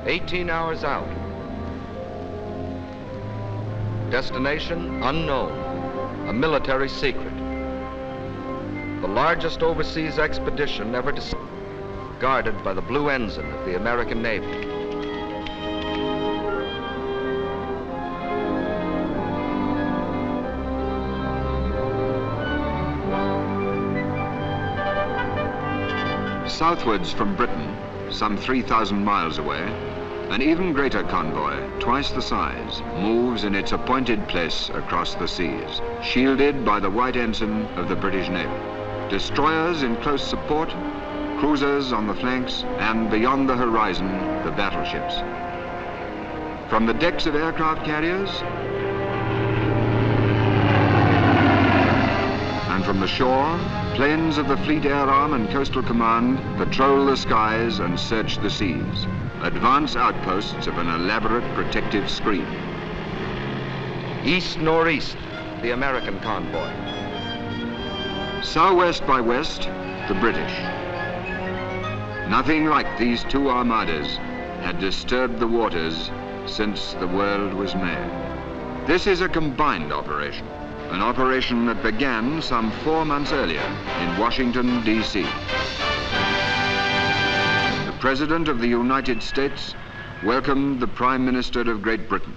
18 hours out. Destination unknown, a military secret. The largest overseas expedition ever guarded by the blue ensign of the American Navy. Southwards from Britain, some 3,000 miles away, an even greater convoy, twice the size, moves in its appointed place across the seas, shielded by the white ensign of the British Navy. Destroyers in close support, cruisers on the flanks, and beyond the horizon, the battleships. From the decks of aircraft carriers, and from the shore, planes of the Fleet Air Arm and Coastal Command patrol the skies and search the seas, advance outposts of an elaborate protective screen. East-northeast, the American convoy. Southwest by west, the British. Nothing like these two armadas had disturbed the waters since the world was made. This is a combined operation. An operation that began some 4 months earlier in Washington, D.C. The President of the United States welcomed the Prime Minister of Great Britain.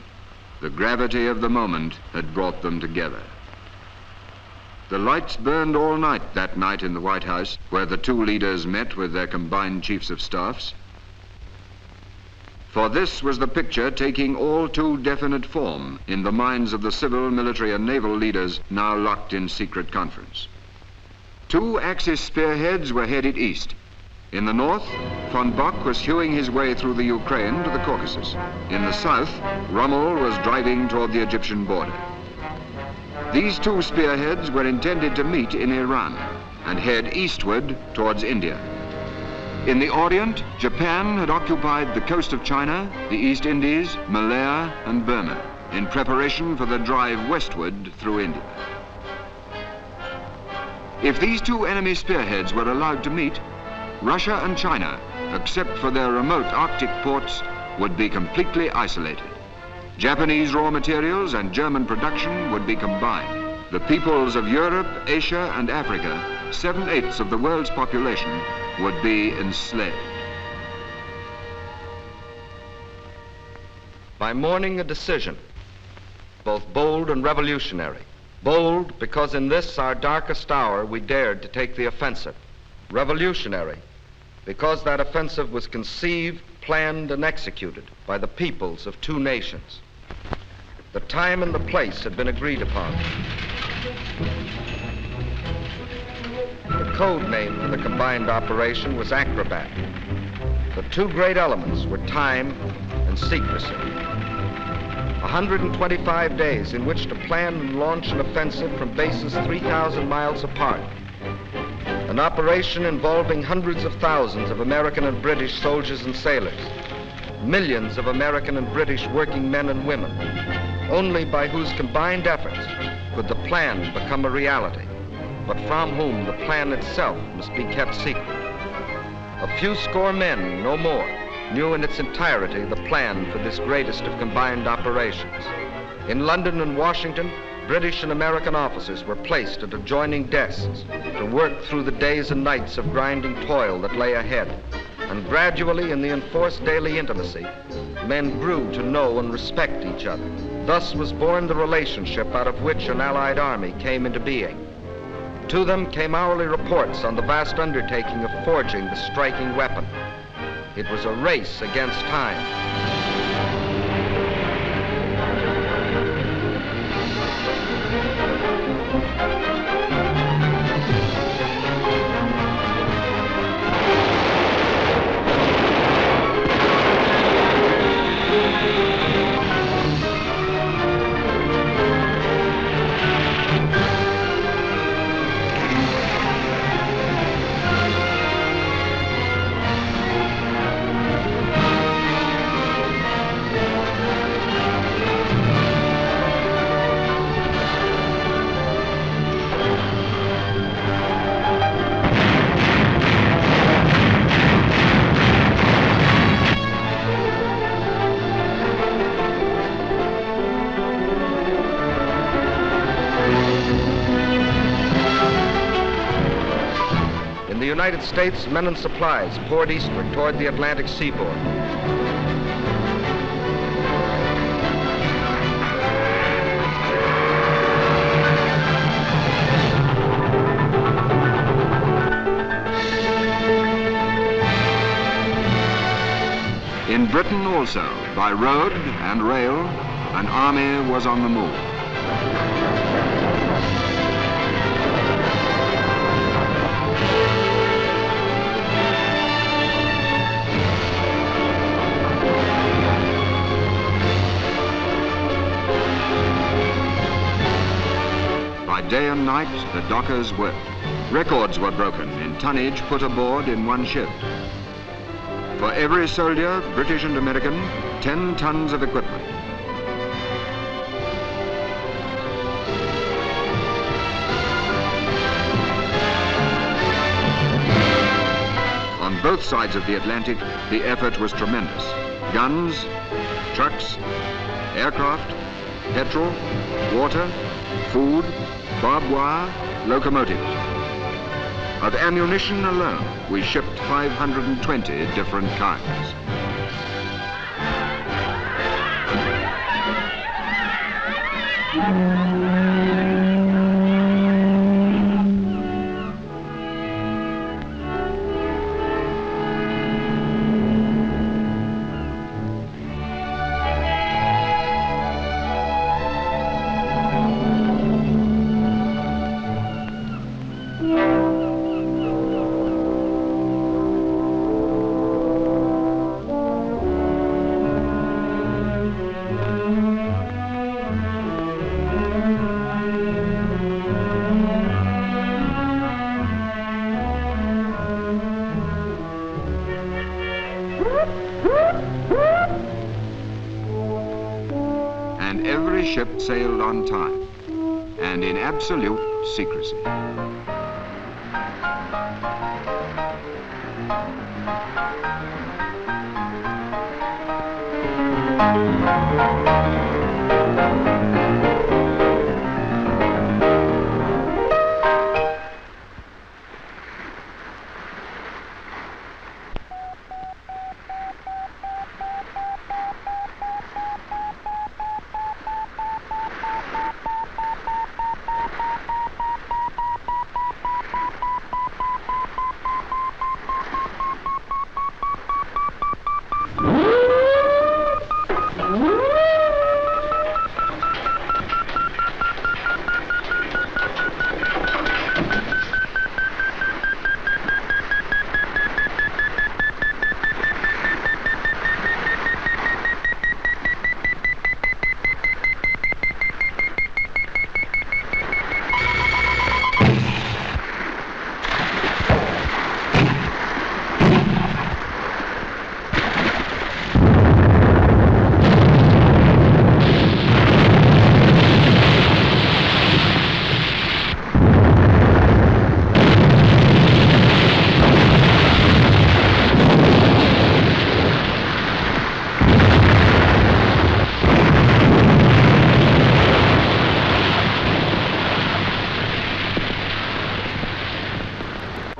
The gravity of the moment had brought them together. The lights burned all night that night in the White House, where the two leaders met with their combined chiefs of staffs. For this was the picture taking all too definite form in the minds of the civil, military, and naval leaders now locked in secret conference. Two Axis spearheads were headed east. In the north, von Bock was hewing his way through the Ukraine to the Caucasus. In the south, Rommel was driving toward the Egyptian border. These two spearheads were intended to meet in Iran and head eastward towards India. In the Orient, Japan had occupied the coast of China, the East Indies, Malaya, and Burma in preparation for the drive westward through India. If these two enemy spearheads were allowed to meet, Russia and China, except for their remote Arctic ports, would be completely isolated. Japanese raw materials and German production would be combined. The peoples of Europe, Asia, and Africa, 7/8 of the world's population, would be enslaved. By morning, a decision, both bold and revolutionary. Bold because in this, our darkest hour, we dared to take the offensive. Revolutionary because that offensive was conceived, planned, and executed by the peoples of two nations. The time and the place had been agreed upon. The code name for the combined operation was Acrobat. The two great elements were time and secrecy. 125 days in which to plan and launch an offensive from bases 3,000 miles apart. An operation involving hundreds of thousands of American and British soldiers and sailors, millions of American and British working men and women, only by whose combined efforts could the plan become a reality, but from whom the plan itself must be kept secret. A few score men, no more, knew in its entirety the plan for this greatest of combined operations. In London and Washington, British and American officers were placed at adjoining desks to work through the days and nights of grinding toil that lay ahead. And gradually, in the enforced daily intimacy, men grew to know and respect each other. Thus was born the relationship out of which an Allied army came into being. To them came hourly reports on the vast undertaking of forging the striking weapon. It was a race against time. United States men and supplies poured eastward toward the Atlantic seaboard. In Britain also, by road and rail, an army was on the move. By day and night, the dockers worked. Records were broken in tonnage put aboard in one ship. For every soldier, British and American, 10 tons of equipment. On both sides of the Atlantic, the effort was tremendous. Guns, trucks, aircraft, petrol, water, food, barbed wire, locomotives. Of ammunition alone, we shipped 520 different kinds. And every ship sailed on time and in absolute secrecy.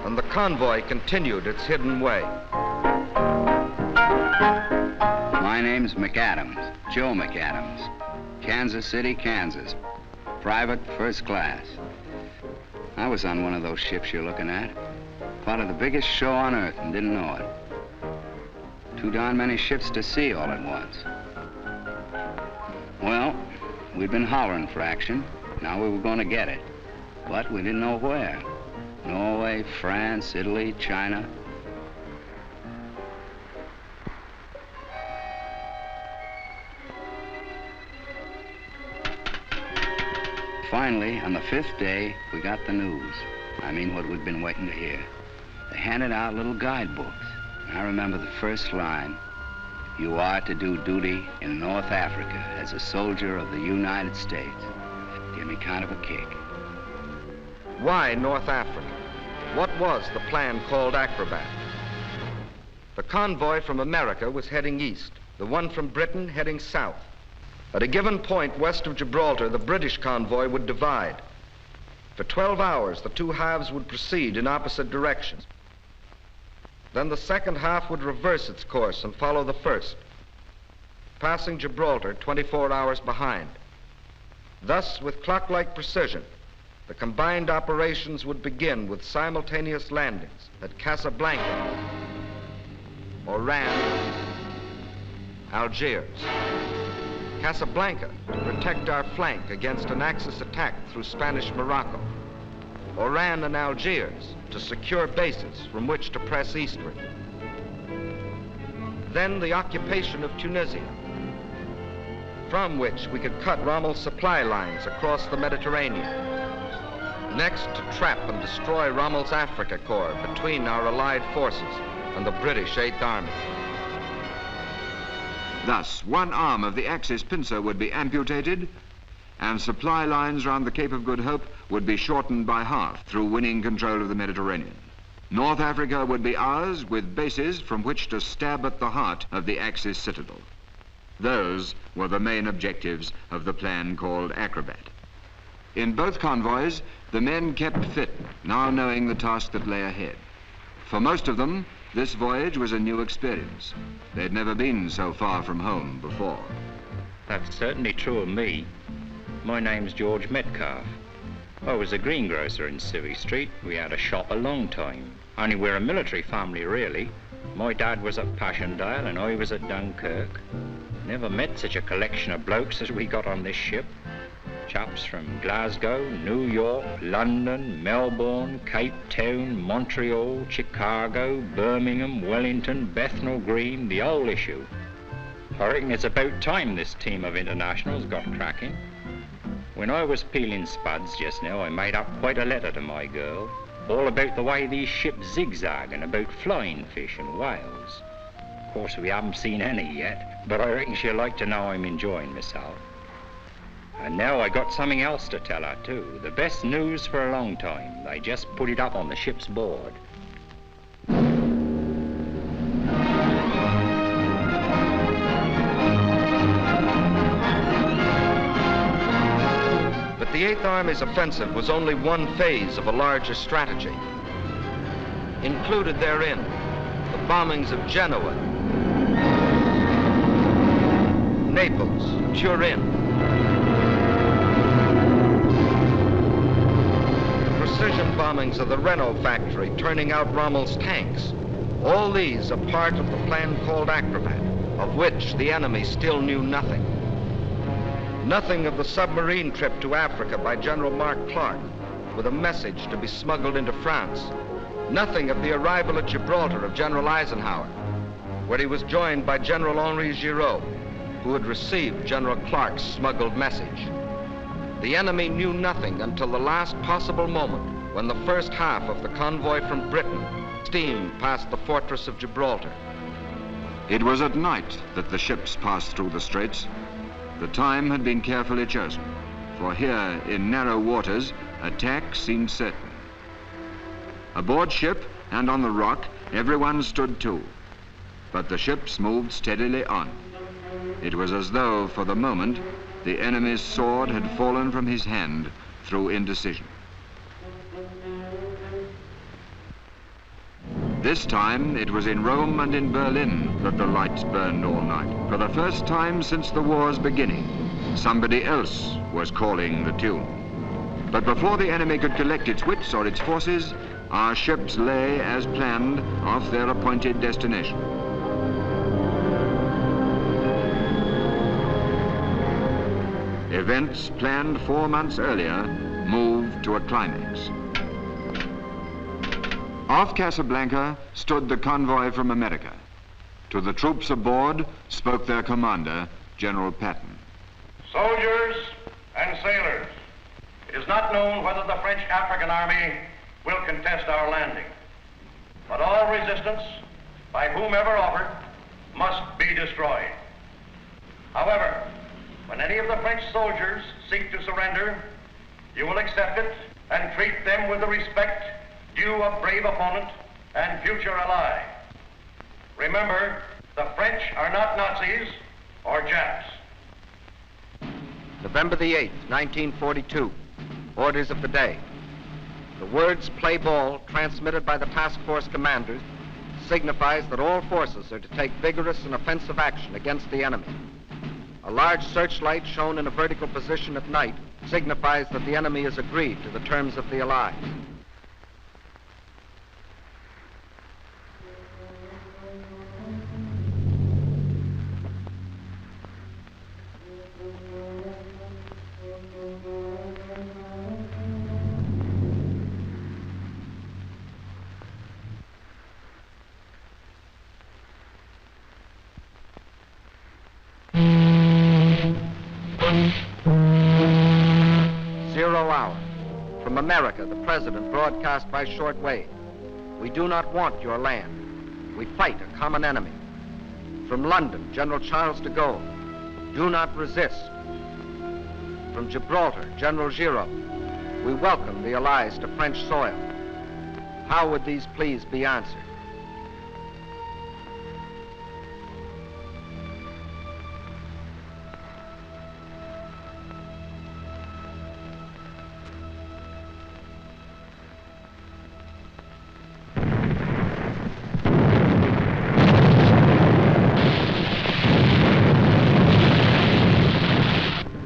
And the convoy continued its hidden way. My name's McAdams, Joe McAdams, Kansas City, Kansas, private first class. I was on one of those ships you're looking at, part of the biggest show on earth and didn't know it. Too darn many ships to see all at once. Well, we'd been hollering for action. Now we were going to get it, but we didn't know where. Norway, France, Italy, China. Finally, on the 5th day, we got the news. I mean, what we'd been waiting to hear. They handed out little guidebooks. I remember the first line: "You are to do duty in North Africa as a soldier of the United States." Gave me kind of a kick. Why North Africa? What was the plan called Acrobat? The convoy from America was heading east, the one from Britain heading south. At a given point west of Gibraltar, the British convoy would divide. For 12 hours, the two halves would proceed in opposite directions. Then the second half would reverse its course and follow the first, passing Gibraltar 24 hours behind. Thus, with clock-like precision, the combined operations would begin with simultaneous landings at Casablanca, Oran, Algiers. Casablanca to protect our flank against an Axis attack through Spanish Morocco. Oran and Algiers to secure bases from which to press eastward. Then the occupation of Tunisia, from which we could cut Rommel's supply lines across the Mediterranean. Next, to trap and destroy Rommel's Africa Corps between our allied forces and the British 8th Army. Thus, one arm of the Axis pincer would be amputated, and supply lines round the Cape of Good Hope would be shortened by half through winning control of the Mediterranean. North Africa would be ours, with bases from which to stab at the heart of the Axis citadel. Those were the main objectives of the plan called Acrobat. In both convoys, the men kept fit, now knowing the task that lay ahead. For most of them, this voyage was a new experience. They'd never been so far from home before. That's certainly true of me. My name's George Metcalf. I was a greengrocer in Civvy Street. We had a shop a long time. Only we're a military family, really. My dad was at Passchendaele and I was at Dunkirk. Never met such a collection of blokes as we got on this ship. Chaps from Glasgow, New York, London, Melbourne, Cape Town, Montreal, Chicago, Birmingham, Wellington, Bethnal Green, the whole issue. I reckon it's about time this team of internationals got cracking. When I was peeling spuds just now, I made up quite a letter to my girl, all about the way these ships zigzag and about flying fish and whales. Of course, we haven't seen any yet, but I reckon she'll like to know I'm enjoying myself. And now I got something else to tell her too. The best news for a long time. They just put it up on the ship's board. But the 8th Army's offensive was only one phase of a larger strategy. Included therein, the bombings of Genoa, Naples, Turin, precision bombings of the Renault factory turning out Rommel's tanks. All these a part of the plan called Acrobat, of which the enemy still knew nothing. Nothing of the submarine trip to Africa by General Mark Clark, with a message to be smuggled into France. Nothing of the arrival at Gibraltar of General Eisenhower, where he was joined by General Henri Giraud, who had received General Clark's smuggled message. The enemy knew nothing until the last possible moment, when the first half of the convoy from Britain steamed past the fortress of Gibraltar. It was at night that the ships passed through the straits. The time had been carefully chosen, for here in narrow waters, attack seemed certain. Aboard ship and on the rock, everyone stood to, but the ships moved steadily on. It was as though, for the moment, the enemy's sword had fallen from his hand through indecision. This time, it was in Rome and in Berlin that the lights burned all night. For the first time since the war's beginning, somebody else was calling the tune. But before the enemy could collect its wits or its forces, our ships lay, as planned, off their appointed destination. Events planned 4 months earlier moved to a climax. Off Casablanca stood the convoy from America. To the troops aboard spoke their commander, General Patton. Soldiers and sailors, it is not known whether the French African Army will contest our landing, but all resistance, by whomever offered, must be destroyed. However, when any of the French soldiers seek to surrender, you will accept it and treat them with the respect due a brave opponent and future ally. Remember, the French are not Nazis or Japs. November the 8th, 1942. Orders of the day. The words "play ball," transmitted by the task force commanders, signifies that all forces are to take vigorous and offensive action against the enemy. A large searchlight shown in a vertical position at night signifies that the enemy has agreed to the terms of the Allies. From America, the President broadcast by shortwave. We do not want your land. We fight a common enemy. From London, General Charles de Gaulle. Do not resist. From Gibraltar, General Giraud. We welcome the Allies to French soil. How would these pleas be answered?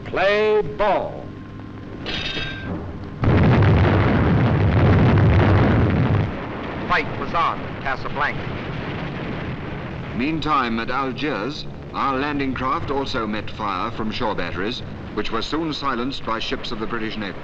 Play ball. Fight was on at Casablanca. Meantime, at Algiers, our landing craft also met fire from shore batteries, which were soon silenced by ships of the British Navy.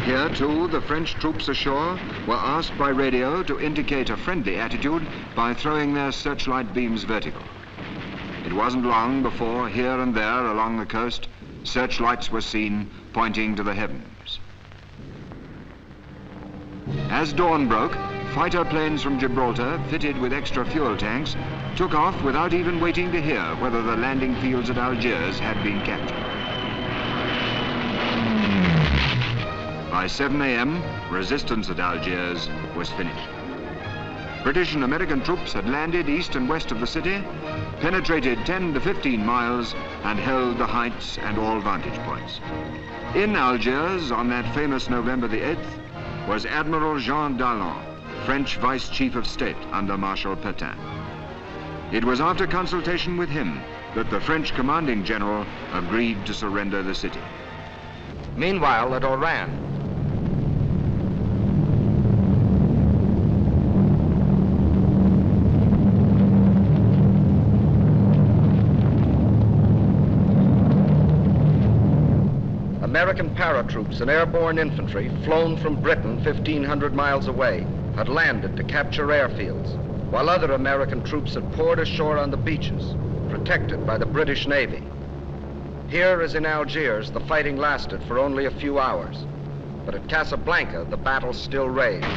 Here, too, the French troops ashore were asked by radio to indicate a friendly attitude by throwing their searchlight beams vertical. It wasn't long before, here and there along the coast, searchlights were seen pointing to the heavens. As dawn broke, fighter planes from Gibraltar, fitted with extra fuel tanks, took off without even waiting to hear whether the landing fields at Algiers had been captured. By 7 a.m., resistance at Algiers was finished. British and American troops had landed east and west of the city, penetrated 10 to 15 miles, and held the heights and all vantage points. In Algiers, on that famous November the 8th, was Admiral Jean Dallon, French Vice Chief of State under Marshal Pétain. It was after consultation with him that the French commanding general agreed to surrender the city. Meanwhile, at Oran, American paratroops and airborne infantry, flown from Britain 1,500 miles away, had landed to capture airfields, while other American troops had poured ashore on the beaches, protected by the British Navy. Here, as in Algiers, the fighting lasted for only a few hours, but at Casablanca, the battle still raged.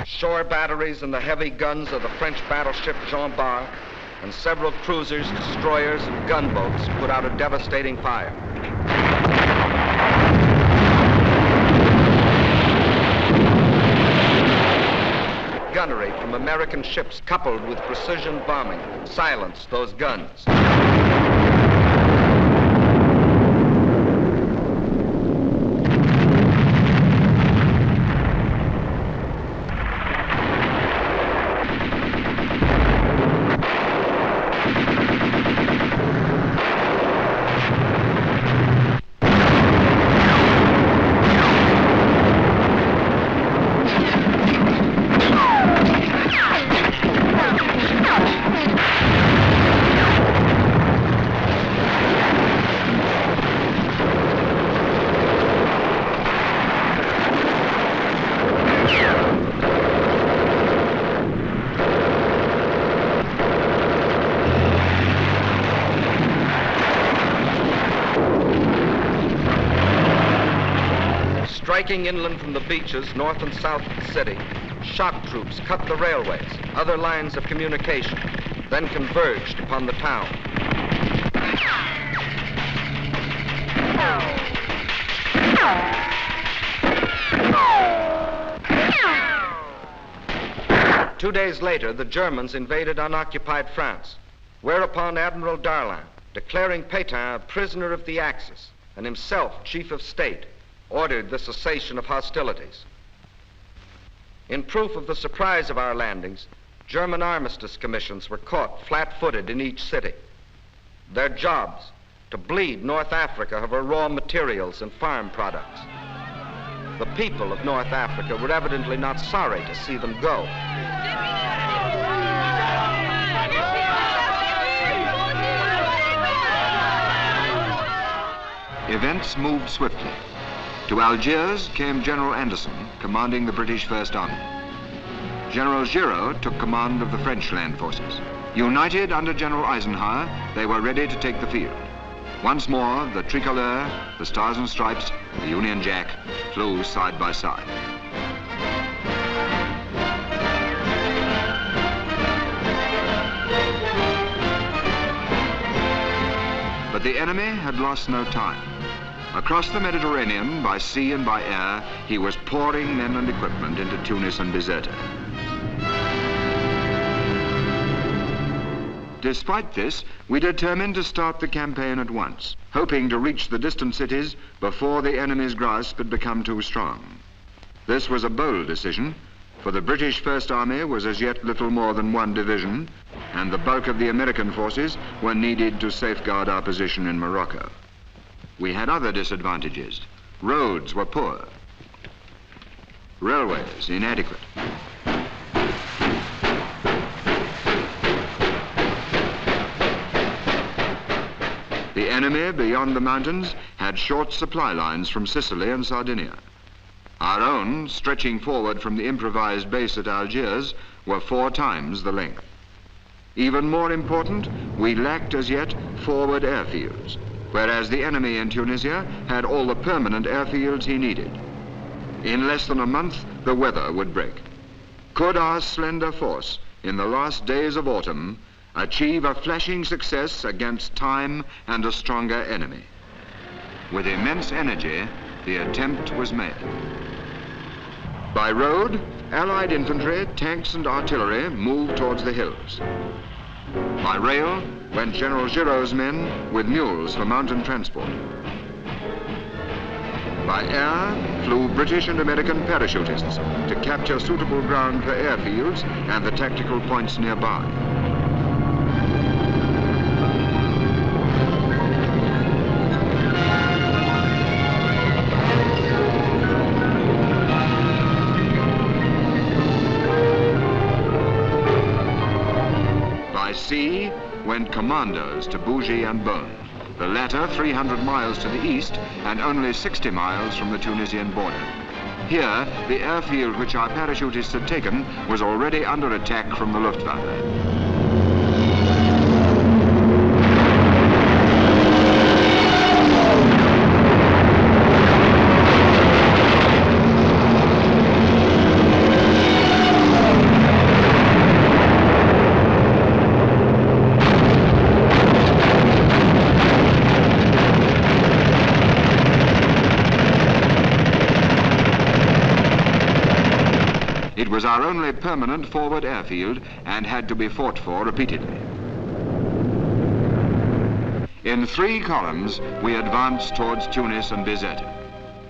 Shore batteries and the heavy guns of the French battleship Jean Bart and several cruisers, destroyers, and gunboats put out a devastating fire. Gunnery from American ships, coupled with precision bombing, silenced those guns. Striking inland from the beaches north and south of the city, shock troops cut the railways, other lines of communication, then converged upon the town. 2 days later, the Germans invaded unoccupied France, whereupon Admiral Darlan, declaring Pétain a prisoner of the Axis and himself chief of state, ordered the cessation of hostilities. In proof of the surprise of our landings, German armistice commissions were caught flat-footed in each city. Their jobs, to bleed North Africa of her raw materials and farm products. The people of North Africa were evidently not sorry to see them go. Events moved swiftly. To Algiers came General Anderson, commanding the British First Army. General Giraud took command of the French land forces. United under General Eisenhower, they were ready to take the field. Once more, the tricolor, the stars and stripes, the Union Jack flew side by side. But the enemy had lost no time. Across the Mediterranean, by sea and by air, he was pouring men and equipment into Tunis and Bizerta. Despite this, we determined to start the campaign at once, hoping to reach the distant cities before the enemy's grasp had become too strong. This was a bold decision, for the British First Army was as yet little more than one division, and the bulk of the American forces were needed to safeguard our position in Morocco. We had other disadvantages. Roads were poor. Railways inadequate. The enemy beyond the mountains had short supply lines from Sicily and Sardinia. Our own, stretching forward from the improvised base at Algiers, were 4 times the length. Even more important, we lacked as yet forward airfields, whereas the enemy in Tunisia had all the permanent airfields he needed. In less than a month, the weather would break. Could our slender force, in the last days of autumn, achieve a flashing success against time and a stronger enemy? With immense energy, the attempt was made. By road, Allied infantry, tanks and artillery moved towards the hills. By rail went General Giraud's men with mules for mountain transport. By air flew British and American parachutists to capture suitable ground for airfields and the tactical points nearby. By sea went commandos to Bougie and Beaune, the latter 300 miles to the east and only 60 miles from the Tunisian border. Here, the airfield which our parachutists had taken was already under attack from the Luftwaffe. It was our only permanent forward airfield and had to be fought for repeatedly. In 3 columns, we advanced towards Tunis and Bizerta.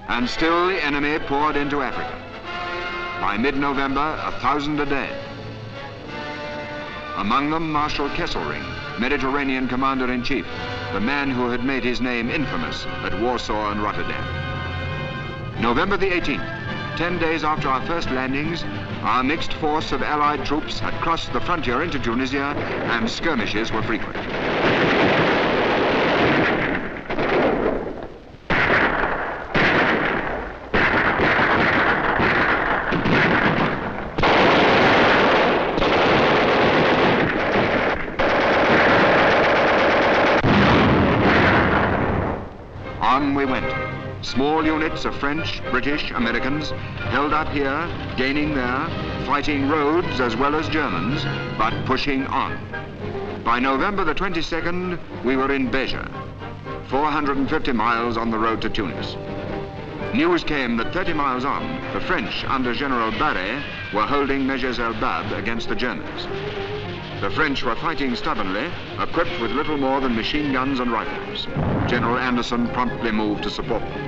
And still the enemy poured into Africa. By mid-November, 1,000 a day. Among them, Marshal Kesselring, Mediterranean Commander-in-Chief, the man who had made his name infamous at Warsaw and Rotterdam. November the 18th. 10 days after our first landings, our mixed force of Allied troops had crossed the frontier into Tunisia and skirmishes were frequent. On we went. Small units of French, British, Americans held up here, gaining there, fighting Rhodes as well as Germans, but pushing on. By November the 22nd, we were in Béja, 450 miles on the road to Tunis. News came that 30 miles on, the French under General Barré were holding Meges el Bab against the Germans. The French were fighting stubbornly, equipped with little more than machine guns and rifles. General Anderson promptly moved to support them.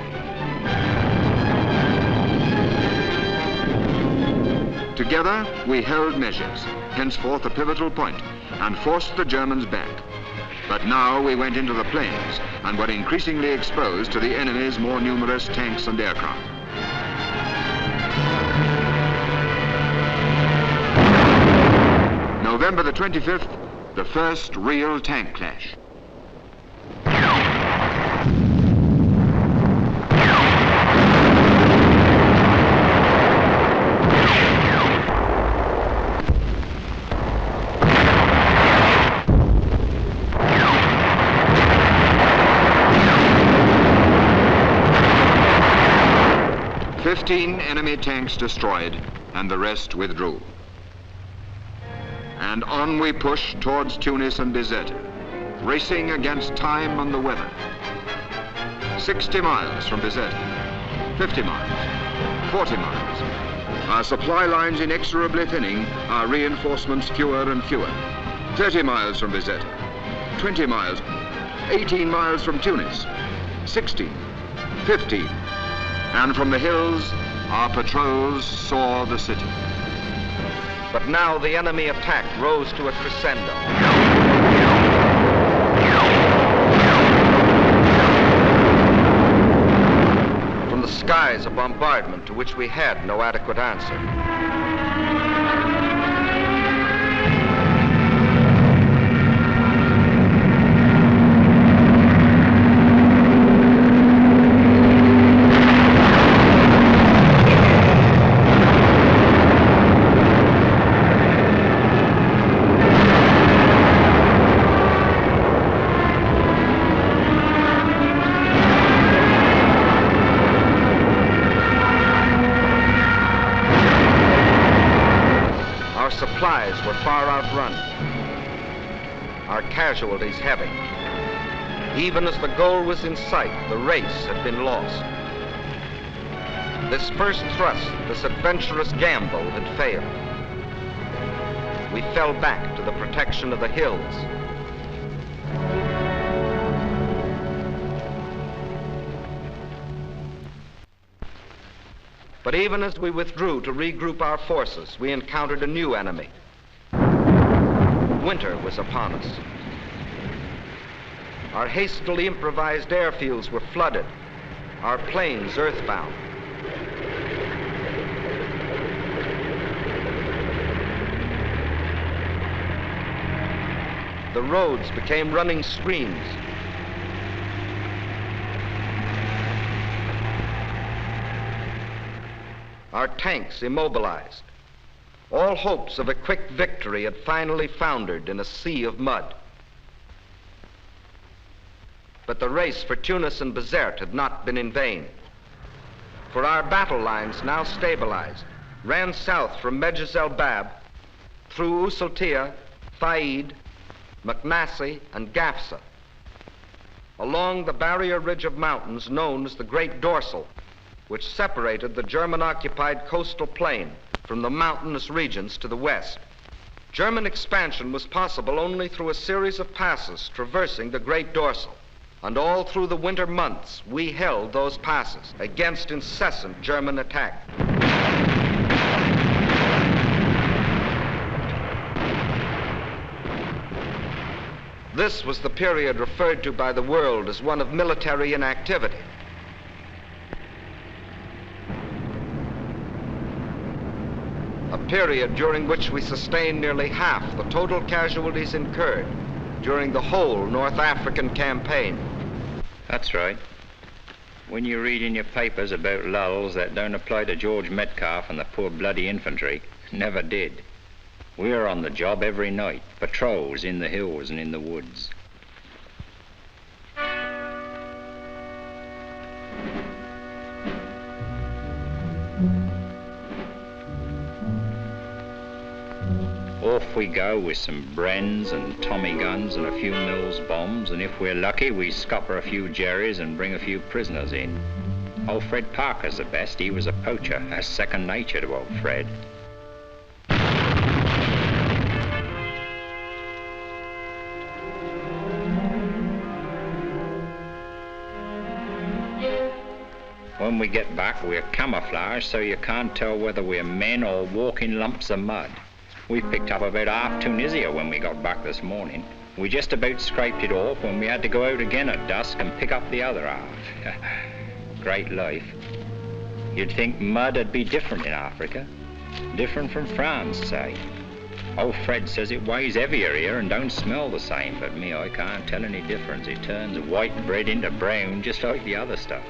Together, we held Meges, henceforth a pivotal point, and forced the Germans back. But now we went into the plains and were increasingly exposed to the enemy's more numerous tanks and aircraft. November the 25th, the first real tank clash. Enemy tanks destroyed, and the rest withdrew. And on we pushed towards Tunis and Bizerte, racing against time and the weather. 60 miles from Bizerte, 50 miles, 40 miles. Our supply lines inexorably thinning, our reinforcements fewer and fewer. 30 miles from Bizerte, 20 miles, 18 miles from Tunis, 16, 15. And from the hills, our patrols saw the city. But now the enemy attack rose to a crescendo. From the skies, a bombardment to which we had no adequate answer. Supplies were far outrun, our casualties heavy. Even as the goal was in sight, the race had been lost. This first thrust, this adventurous gamble had failed. We fell back to the protection of the hills. But even as we withdrew to regroup our forces, we encountered a new enemy. Winter was upon us. Our hastily improvised airfields were flooded, our planes earthbound. The roads became running streams. Our tanks immobilized. All hopes of a quick victory had finally foundered in a sea of mud. But the race for Tunis and Bizerte had not been in vain. For our battle lines, now stabilized, ran south from Meges el Bab, through Usultia, Faid, Maknassi, and Gafsa, along the barrier ridge of mountains known as the Great Dorsal, which separated the German-occupied coastal plain from the mountainous regions to the west. German expansion was possible only through a series of passes traversing the Great Dorsal, and all through the winter months we held those passes against incessant German attack. This was the period referred to by the world as one of military inactivity. A period during which we sustained nearly half the total casualties incurred during the whole North African campaign. That's right. When you read in your papers about lulls that don't apply to George Metcalf and the poor bloody infantry, never did. We were on the job every night, patrols in the hills and in the woods. off we go with some Brens and Tommy guns and a few Mills bombs, and if we're lucky, we scupper a few Jerrys and bring a few prisoners in. Old Fred Parker's the best. He was a poacher. That's second nature to old Fred. When we get back, we're camouflaged so you can't tell whether we're men or walking lumps of mud. We picked up about half Tunisia when we got back this morning. We just about scraped it off when we had to go out again at dusk and pick up the other half. Great life. You'd think mud would be different in Africa. Different from France, say. Old Fred says it weighs heavier here and don't smell the same, but me, I can't tell any difference. It turns white bread into brown just like the other stuff.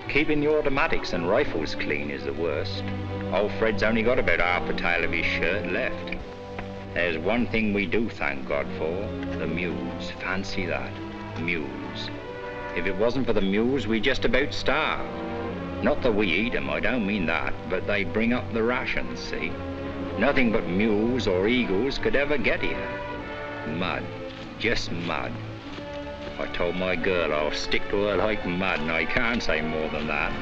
Keeping the automatics and rifles clean is the worst. Old Fred's only got about half a tail of his shirt left. There's one thing we do thank God for, the mules. Fancy that, mules. If it wasn't for the mules, we'd just about starve. Not that we eat 'em, I don't mean that, but they bring up the rations, see? Nothing but mules or eagles could ever get here. Mud, just mud. I told my girl I'll stick to her like mud, and I can't say more than that.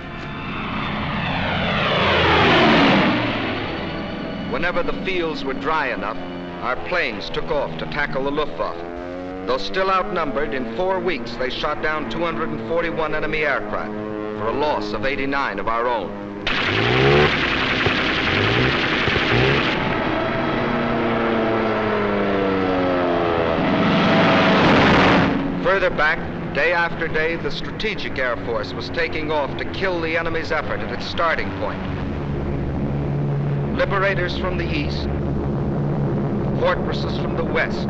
Whenever the fields were dry enough, our planes took off to tackle the Luftwaffe. Though still outnumbered, in 4 weeks they shot down 241 enemy aircraft for a loss of 89 of our own. Further back, day after day, the Strategic Air Force was taking off to kill the enemy's effort at its starting point. Liberators from the east, fortresses from the west,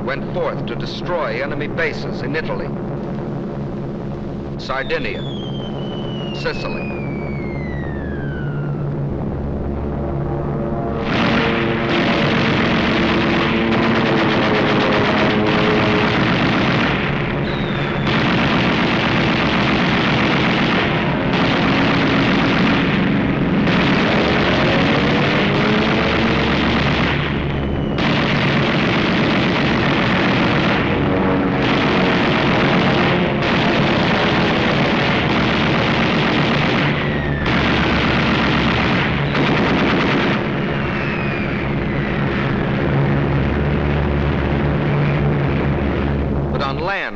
went forth to destroy enemy bases in Italy, Sardinia, Sicily.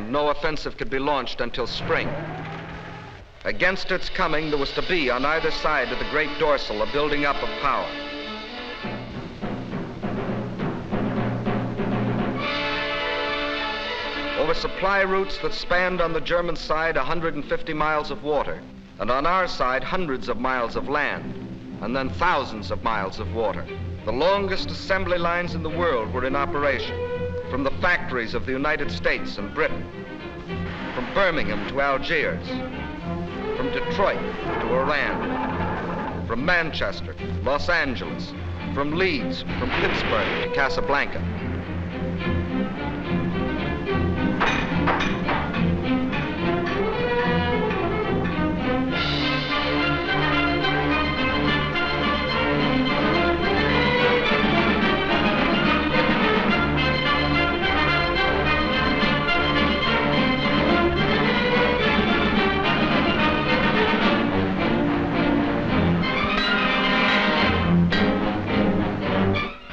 No offensive could be launched until spring. Against its coming, there was to be on either side of the great dorsal a building up of power. Over supply routes that spanned on the German side 150 miles of water, and on our side hundreds of miles of land, and then thousands of miles of water. The longest assembly lines in the world were in operation, from the factories of the United States and Britain, from Birmingham to Algiers, from Detroit to Oran, from Manchester, Los Angeles, from Leeds, from Pittsburgh to Casablanca.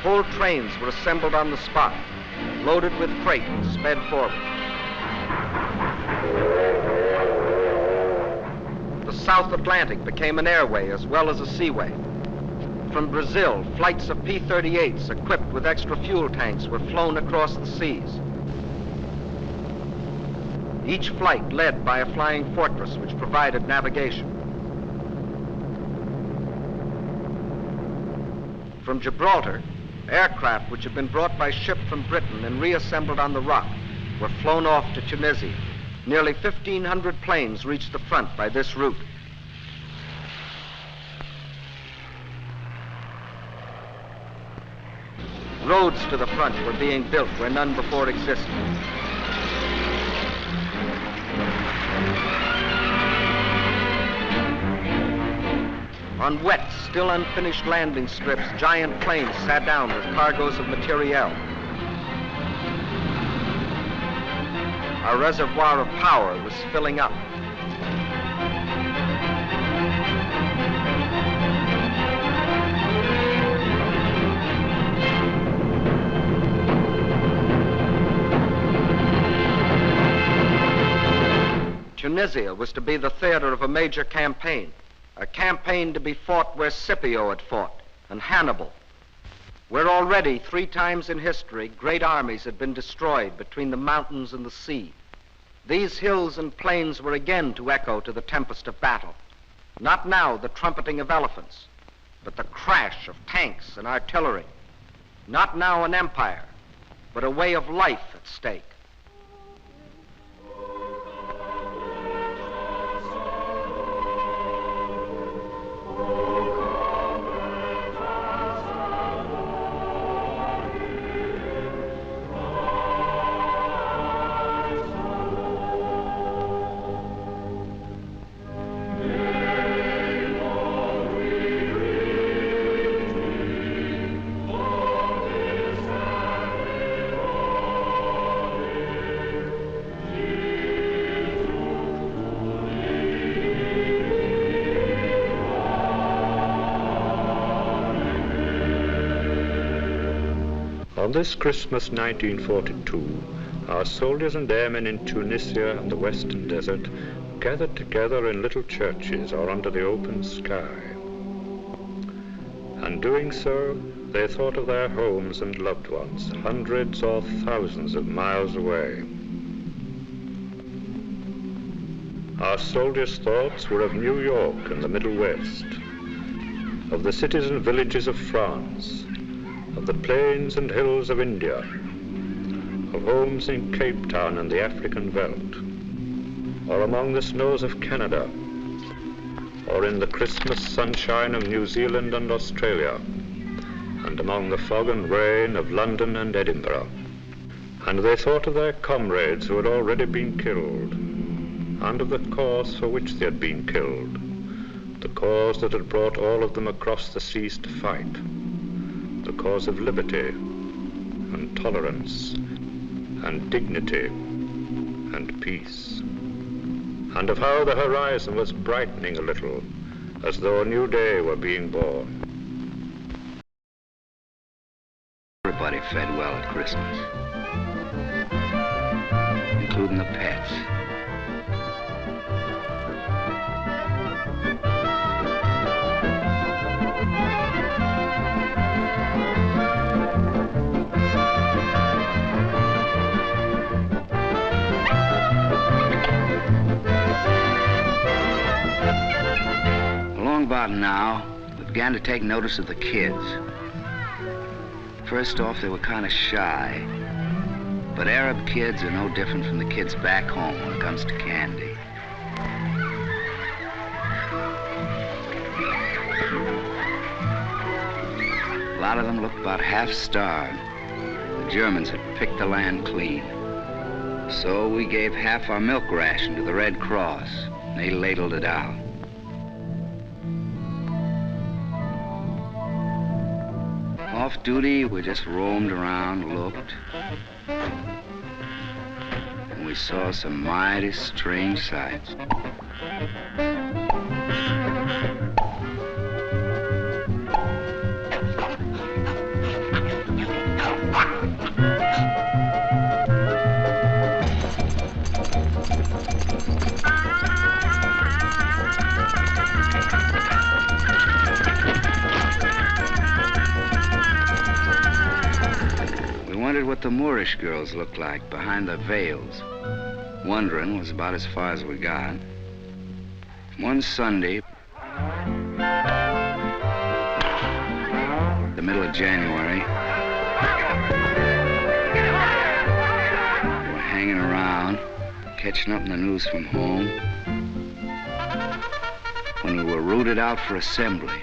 Whole trains were assembled on the spot, loaded with freight and sped forward. The South Atlantic became an airway as well as a seaway. From Brazil, flights of P-38s equipped with extra fuel tanks were flown across the seas. Each flight led by a flying fortress which provided navigation. From Gibraltar, aircraft which had been brought by ship from Britain and reassembled on the Rock were flown off to Tunisia. Nearly 1,500 planes reached the front by this route. Roads to the front were being built where none before existed. On wet, still unfinished landing strips, giant planes sat down with cargoes of materiel. Our reservoir of power was filling up. Tunisia was to be the theater of a major campaign, a campaign to be fought where Scipio had fought, and Hannibal, where already 3 times in history great armies had been destroyed between the mountains and the sea. These hills and plains were again to echo to the tempest of battle. Not now the trumpeting of elephants, but the crash of tanks and artillery. Not now an empire, but a way of life at stake. On this Christmas 1942, our soldiers and airmen in Tunisia and the Western Desert gathered together in little churches or under the open sky. And doing so, they thought of their homes and loved ones, hundreds or thousands of miles away. Our soldiers' thoughts were of New York and the Middle West, of the cities and villages of France, of the plains and hills of India, of homes in Cape Town and the African veldt, or among the snows of Canada, or in the Christmas sunshine of New Zealand and Australia, and among the fog and rain of London and Edinburgh. And they thought of their comrades who had already been killed, and of the cause for which they had been killed, the cause that had brought all of them across the seas to fight, the cause of liberty and tolerance and dignity and peace, and of how the horizon was brightening a little as though a new day were being born. Everybody fed well at Christmas, including the pets. About now, we began to take notice of the kids. First off, they were kind of shy. But Arab kids are no different from the kids back home when it comes to candy. A lot of them looked about half starved. The Germans had picked the land clean. So we gave half our milk ration to the Red Cross, and they ladled it out. Off duty, we just roamed around, looked, and we saw some mighty strange sights. Wondered what the Moorish girls looked like behind the veils. Wondering was about as far as we got. One Sunday, the middle of January, we were hanging around, catching up in the news from home, when we were routed out for assembly.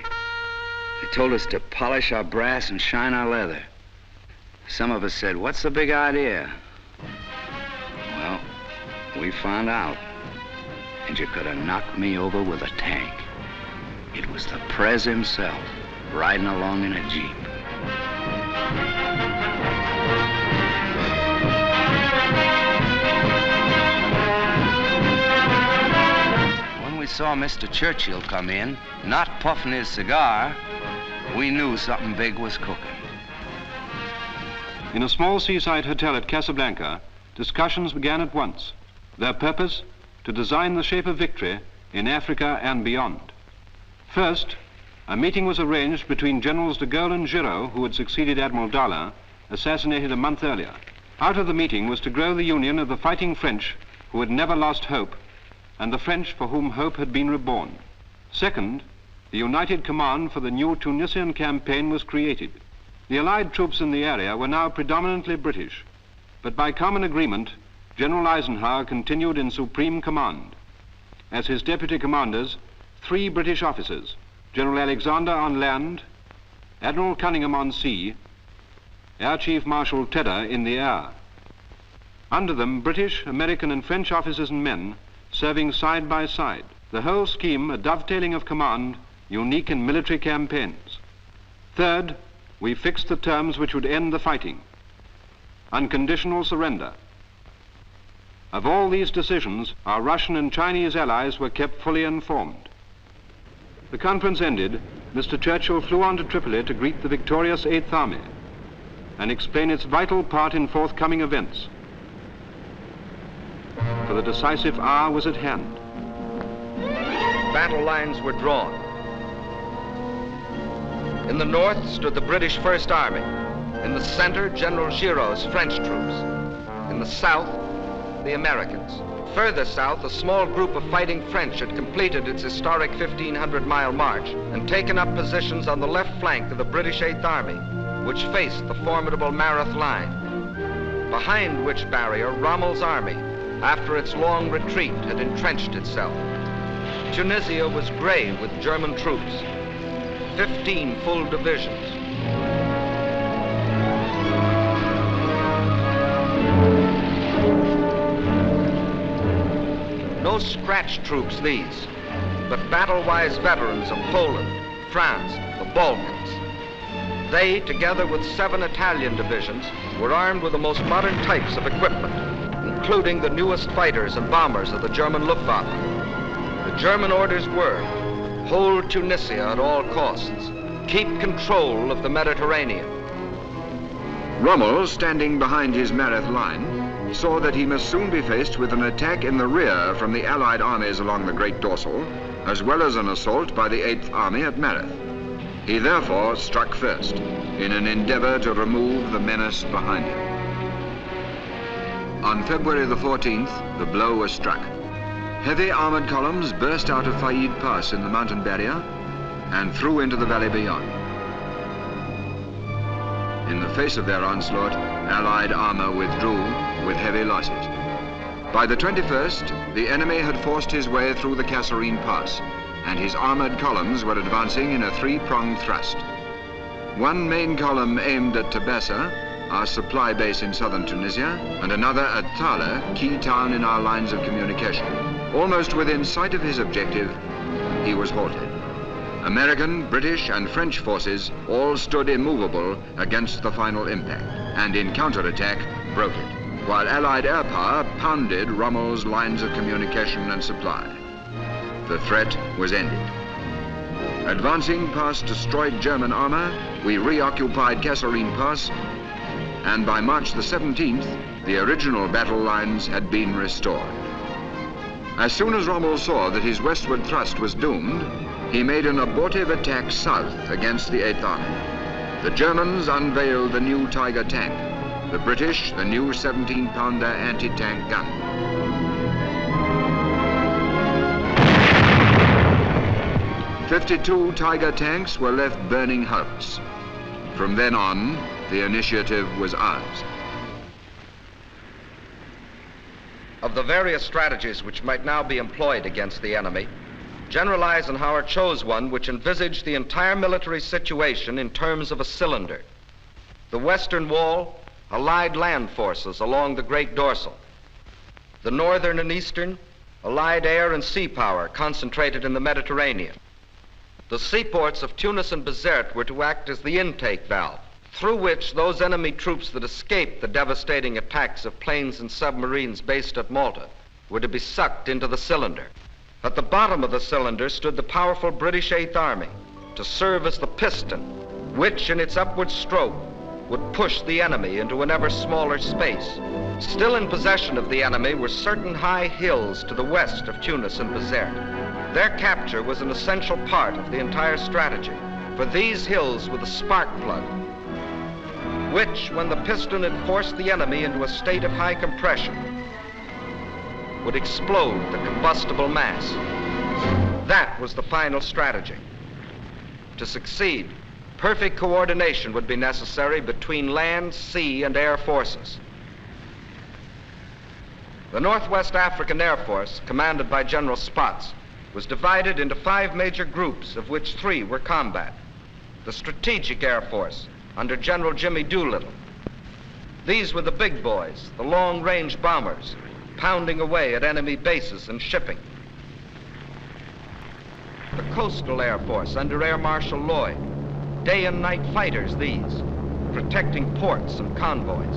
They told us to polish our brass and shine our leather. Some of us said, "What's the big idea?" Well, we found out, and you could have knocked me over with a tank. It was the Prez himself, riding along in a Jeep. When we saw Mr. Churchill come in, not puffing his cigar, we knew something big was cooking. In a small seaside hotel at Casablanca, discussions began at once. Their purpose, to design the shape of victory in Africa and beyond. First, a meeting was arranged between Generals de Gaulle and Giraud, who had succeeded Admiral Darlan, assassinated a month earlier. Out of the meeting was to grow the union of the fighting French, who had never lost hope, and the French for whom hope had been reborn. Second, the united command for the new Tunisian campaign was created. The Allied troops in the area were now predominantly British, but by common agreement, General Eisenhower continued in supreme command. As his deputy commanders, 3 British officers, General Alexander on land, Admiral Cunningham on sea, Air Chief Marshal Tedder in the air. Under them, British, American and French officers and men serving side by side. The whole scheme a dovetailing of command, unique in military campaigns. Third, we fixed the terms which would end the fighting. Unconditional surrender. Of all these decisions, our Russian and Chinese allies were kept fully informed. The conference ended, Mr. Churchill flew on to Tripoli to greet the victorious 8th Army and explain its vital part in forthcoming events. For the decisive hour was at hand. Battle lines were drawn. In the north stood the British First Army. In the center, General Giraud's French troops. In the south, the Americans. Further south, a small group of fighting French had completed its historic 1,500-mile march and taken up positions on the left flank of the British 8th Army, which faced the formidable Mareth line, behind which barrier Rommel's army, after its long retreat, had entrenched itself. Tunisia was gray with German troops, 15 full divisions. No scratch troops these, but battle-wise veterans of Poland, France, the Balkans. They, together with 7 Italian divisions, were armed with the most modern types of equipment, including the newest fighters and bombers of the German Luftwaffe. The German orders were, hold Tunisia at all costs, keep control of the Mediterranean. Rommel, standing behind his Mareth line, saw that he must soon be faced with an attack in the rear from the Allied armies along the Great Dorsal, as well as an assault by the 8th Army at Mareth. He therefore struck first, in an endeavor to remove the menace behind him. On February the 14th, the blow was struck. Heavy armored columns burst out of Faid Pass in the mountain barrier and through into the valley beyond. In the face of their onslaught, Allied armor withdrew with heavy losses. By the 21st, the enemy had forced his way through the Kasserine Pass, and his armored columns were advancing in a 3-pronged thrust. One main column aimed at Tabessa, our supply base in southern Tunisia, and another at Thala, key town in our lines of communication. Almost within sight of his objective, he was halted. American, British, and French forces all stood immovable against the final impact, and in counterattack broke it, while Allied air power pounded Rommel's lines of communication and supply. The threat was ended. Advancing past destroyed German armor, we reoccupied Kasserine Pass, and by March the 17th, the original battle lines had been restored. As soon as Rommel saw that his westward thrust was doomed, he made an abortive attack south against the 8th Army. The Germans unveiled the new Tiger tank, the British the new 17-pounder anti-tank gun. "52 Tiger tanks were left burning hulks. From then on, the initiative was ours." Of the various strategies which might now be employed against the enemy, General Eisenhower chose one which envisaged the entire military situation in terms of a cylinder. The western wall, Allied land forces along the Great Dorsal. The northern and eastern, Allied air and sea power concentrated in the Mediterranean. The seaports of Tunis and Bizerte were to act as the intake valve, through which those enemy troops that escaped the devastating attacks of planes and submarines based at Malta were to be sucked into the cylinder. At the bottom of the cylinder stood the powerful British Eighth Army to serve as the piston, which in its upward stroke would push the enemy into an ever smaller space. Still in possession of the enemy were certain high hills to the west of Tunis and Bizerte. Their capture was an essential part of the entire strategy, for these hills were the spark plug, which, when the piston had forced the enemy into a state of high compression, would explode the combustible mass. That was the final strategy. To succeed, perfect coordination would be necessary between land, sea, and air forces. The Northwest African Air Force, commanded by General Spaatz, was divided into 5 major groups, of which 3 were combat. The Strategic Air Force, under General Jimmy Doolittle. These were the big boys, the long-range bombers, pounding away at enemy bases and shipping. The Coastal Air Force, under Air Marshal Lloyd. Day and night fighters, these, protecting ports and convoys.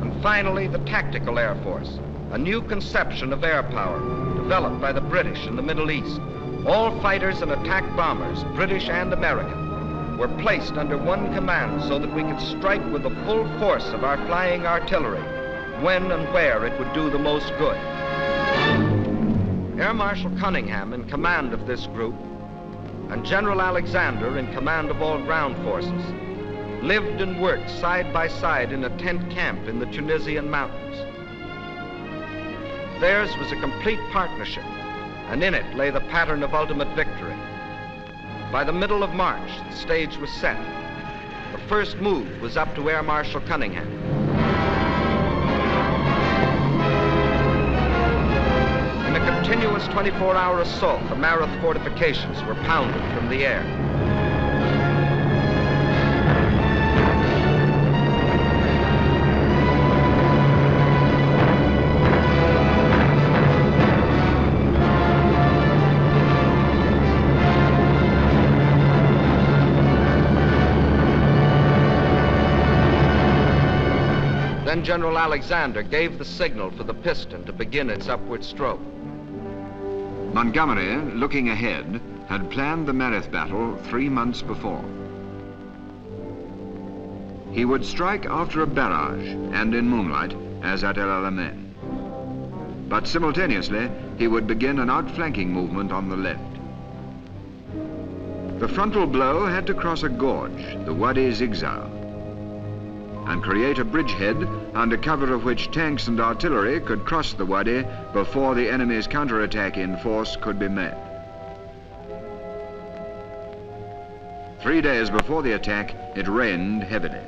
And finally, the Tactical Air Force, a new conception of air power developed by the British in the Middle East. All fighters and attack bombers, British and American, were placed under one command so that we could strike with the full force of our flying artillery when and where it would do the most good. Air Marshal Cunningham, in command of this group, and General Alexander, in command of all ground forces, lived and worked side by side in a tent camp in the Tunisian mountains. Theirs was a complete partnership, and in it lay the pattern of ultimate victory. By the middle of March, the stage was set. The first move was up to Air Marshal Cunningham. In a continuous 24-hour assault, the Mareth fortifications were pounded from the air. Then General Alexander gave the signal for the piston to begin its upward stroke. Montgomery, looking ahead, had planned the Mareth battle 3 months before. He would strike after a barrage and in moonlight, as at El Alamein. But simultaneously, he would begin an outflanking movement on the left. The frontal blow had to cross a gorge, the Wadi Zigzag, and create a bridgehead under cover of which tanks and artillery could cross the Wadi before the enemy's counterattack in force could be made. 3 days before the attack, it rained heavily.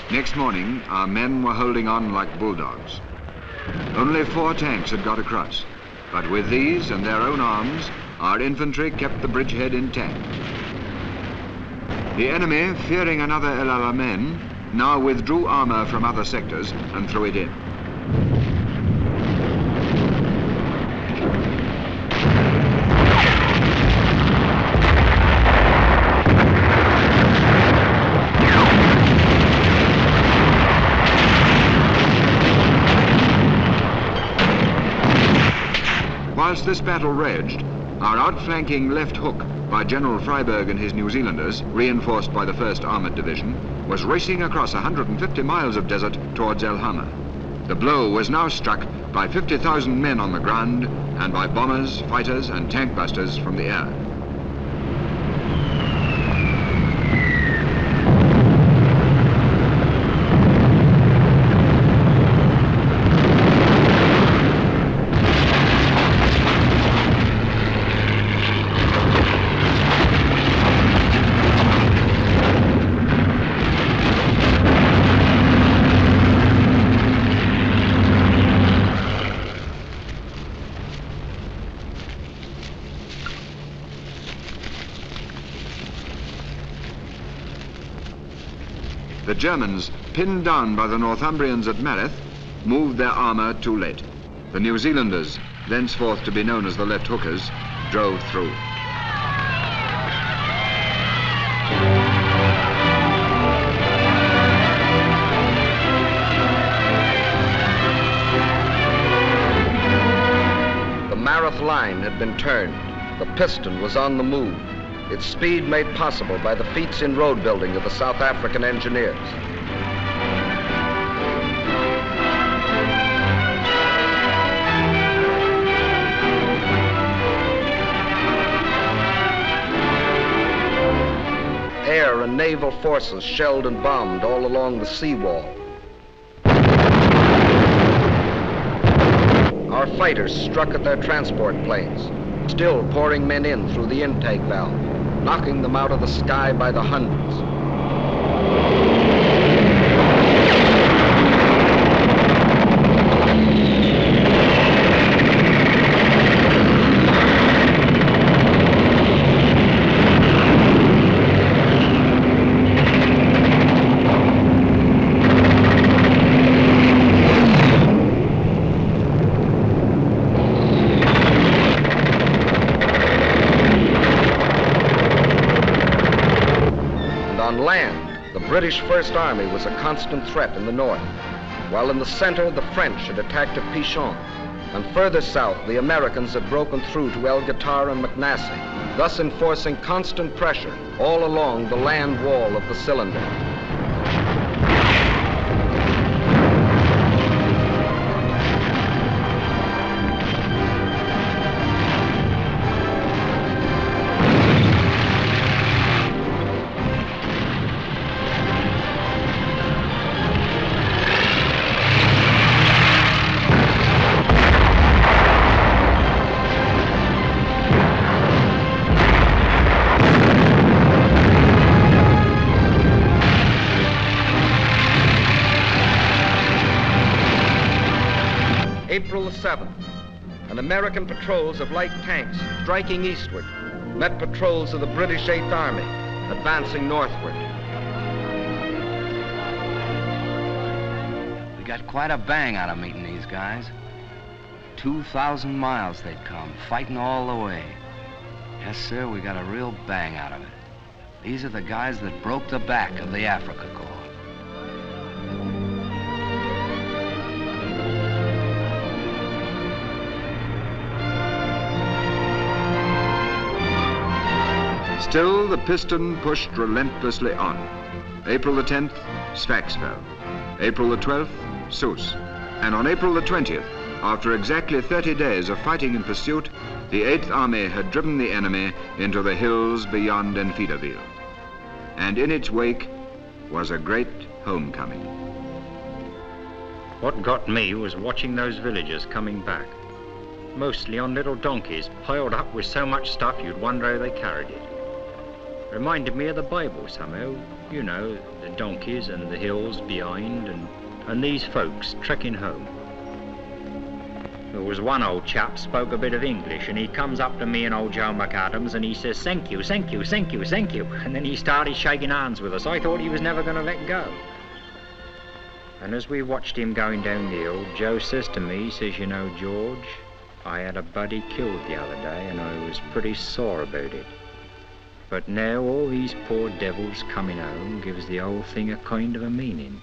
Next morning, our men were holding on like bulldogs. Only 4 tanks had got across, but with these and their own arms, our infantry kept the bridgehead intact. The enemy, fearing another El Alamein, now withdrew armor from other sectors and threw it in. this battle raged, our outflanking left hook by General Freyberg and his New Zealanders, reinforced by the 1st Armoured Division, was racing across 150 miles of desert towards El Hama. The blow was now struck by 50,000 men on the ground and by bombers, fighters, and tank busters from the air. The Germans, pinned down by the Northumbrians at Mareth, moved their armour too late. The New Zealanders, thenceforth to be known as the left hookers, drove through. The Mareth line had been turned. The piston was on the move. Its speed made possible by the feats in road building of the South African engineers. Air and naval forces shelled and bombed all along the seawall. Our fighters struck at their transport planes, still pouring men in through the intake valve, knocking them out of the sky by the hundreds. The British First Army was a constant threat in the north, while in the center the French had attacked at Pichon, and further south the Americans had broken through to El Guitar and McNassy, thus enforcing constant pressure all along the land wall of the cylinder. April the 7th, and American patrols of light tanks striking eastward met patrols of the British 8th Army advancing northward. We got quite a bang out of meeting these guys. 2,000 miles they'd come, fighting all the way. Yes, sir, we got a real bang out of it. These are the guys that broke the back of the Africa Corps. Still, the piston pushed relentlessly on. April the 10th, Sfax fell. April the 12th, Sousse. And on April the 20th, after exactly 30 days of fighting in pursuit, the 8th Army had driven the enemy into the hills beyond Enfidaville. And in its wake was a great homecoming. What got me was watching those villagers coming back, mostly on little donkeys piled up with so much stuff you'd wonder how they carried it. Reminded me of the Bible somehow, you know, the donkeys and the hills behind and these folks trekking home. There was one old chap spoke a bit of English, and he comes up to me and old Joe McAdams and he says, "Thank you, thank you, thank you, thank you." And then he started shaking hands with us. I thought he was never going to let go. And as we watched him going down the hill, Joe says to me, he says, "You know, George, I had a buddy killed the other day and I was pretty sore about it. But now all these poor devils coming home gives the whole thing a kind of a meaning."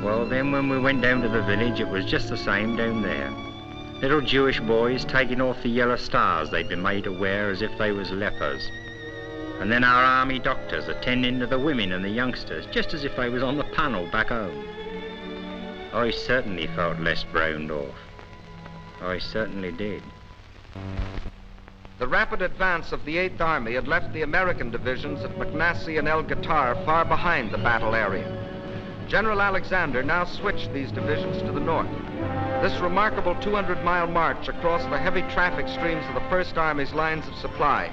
Well, then when we went down to the village, it was just the same down there. Little Jewish boys taking off the yellow stars they'd been made to wear as if they was lepers. And then our army doctors attending to the women and the youngsters, just as if they was on the panel back home. I certainly felt less browned off. I certainly did. The rapid advance of the 8th Army had left the American divisions at McNassie and El Gatar far behind the battle area. General Alexander now switched these divisions to the north. This remarkable 200-mile march across the heavy traffic streams of the 1st Army's lines of supply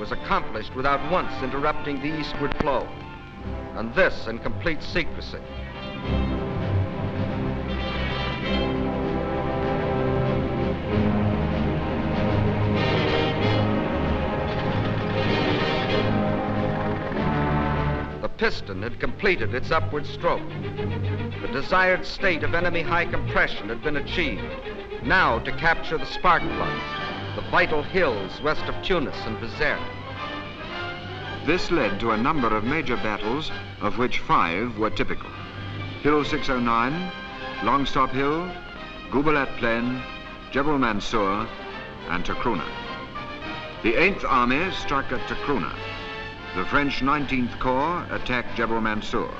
was accomplished without once interrupting the eastward flow, and this in complete secrecy. The piston had completed its upward stroke. The desired state of enemy high compression had been achieved. Now to capture the spark plug, the vital hills west of Tunis and Bizerte. This led to a number of major battles, of which 5 were typical. Hill 609, Longstop Hill, Gubalat Plain, Jebel Mansour, and Takruna. The 8th Army struck at Takruna. The French 19th Corps attacked Jebel Mansour.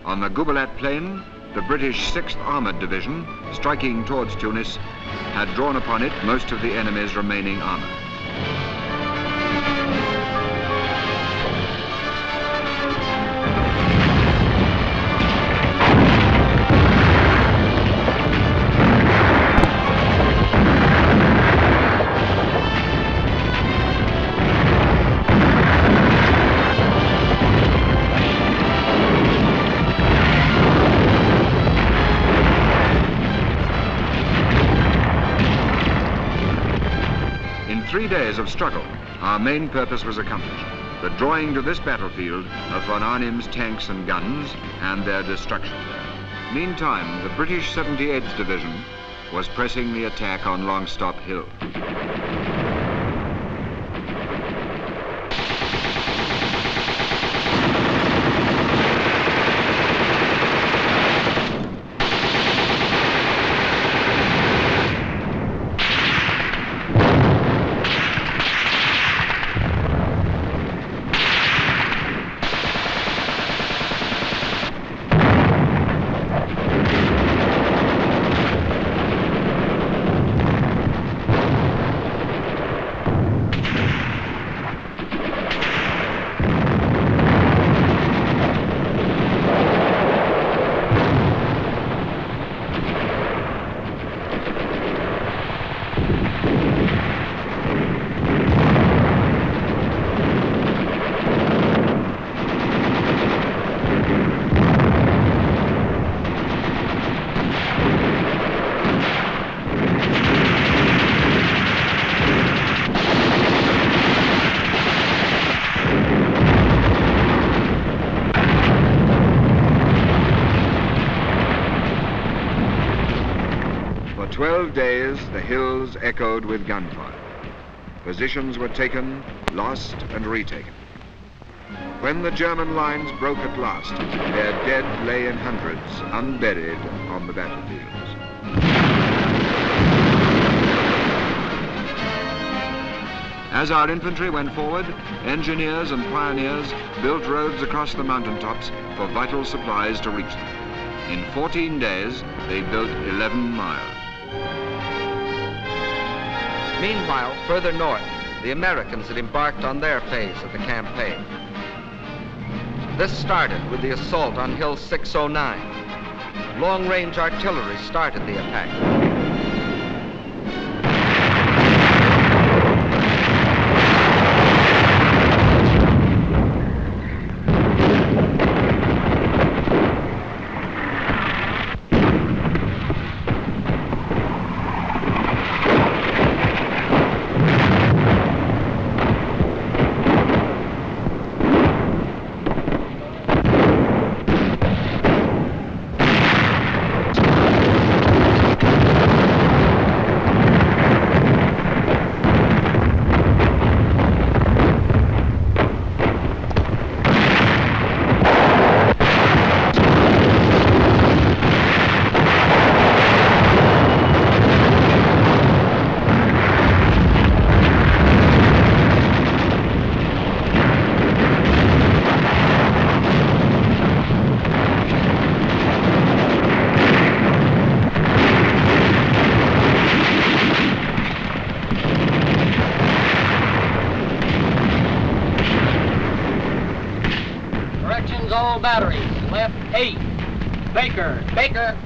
On the Gubalat Plain, the British 6th Armoured Division, striking towards Tunis, had drawn upon it most of the enemy's remaining armour. In 3 days of struggle, our main purpose was accomplished, the drawing to this battlefield of von Arnim's tanks and guns and their destruction. Meantime, the British 78th Division was pressing the attack on Longstop Hill. For 12 days, the hills echoed with gunfire. Positions were taken, lost, and retaken. When the German lines broke at last, their dead lay in hundreds, unburied on the battlefields. As our infantry went forward, engineers and pioneers built roads across the mountaintops for vital supplies to reach them. In 14 days, they built 11 miles. Meanwhile, further north, the Americans had embarked on their phase of the campaign. This started with the assault on Hill 609. Long-range artillery started the attack. 12 batteries. Left 8. Baker. Baker.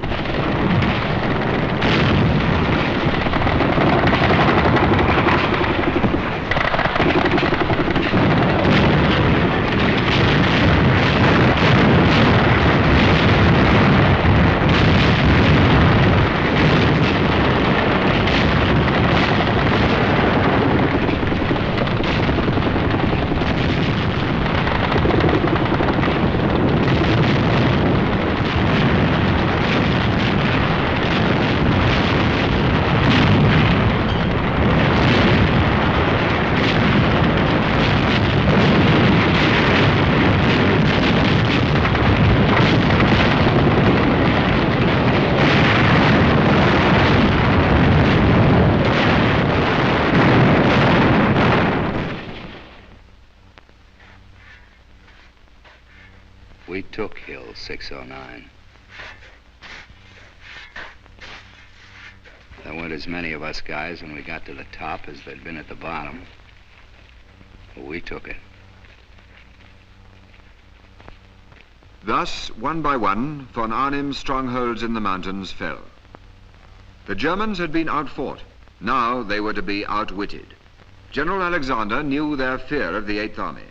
We took Hill 609. There weren't as many of us guys when we got to the top as there'd been at the bottom. But we took it. Thus, one by one, von Arnim's strongholds in the mountains fell. The Germans had been outfought. Now they were to be outwitted. General Alexander knew their fear of the Eighth Army.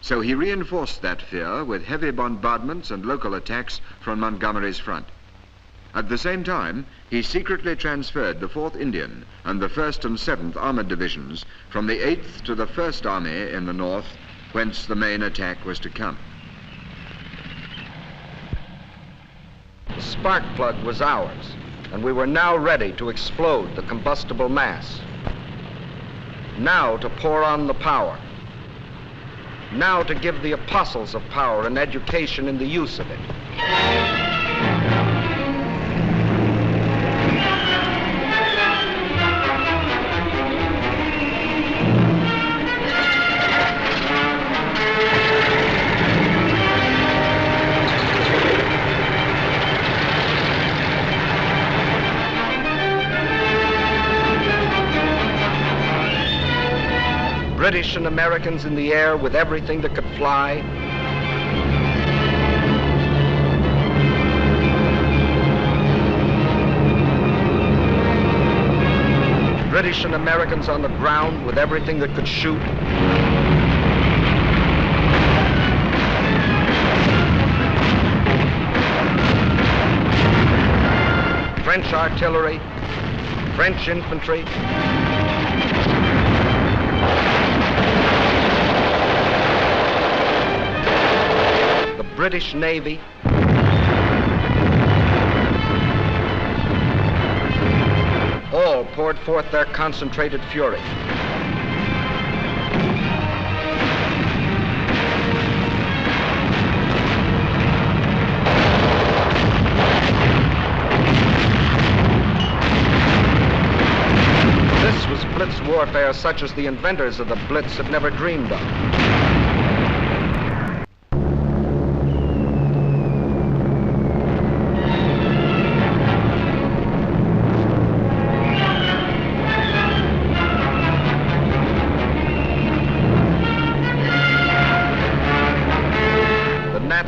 So he reinforced that fear with heavy bombardments and local attacks from Montgomery's front. At the same time, he secretly transferred the 4th Indian and the 1st and 7th Armored Divisions from the 8th to the 1st Army in the north, whence the main attack was to come. The spark plug was ours, and we were now ready to explode the combustible mass. Now to pour on the power. Now to give the apostles of power an education in the use of it. British and Americans in the air with everything that could fly. British and Americans on the ground with everything that could shoot. French artillery, French infantry. British Navy. All poured forth their concentrated fury. This was blitz warfare such as the inventors of the blitz had never dreamed of.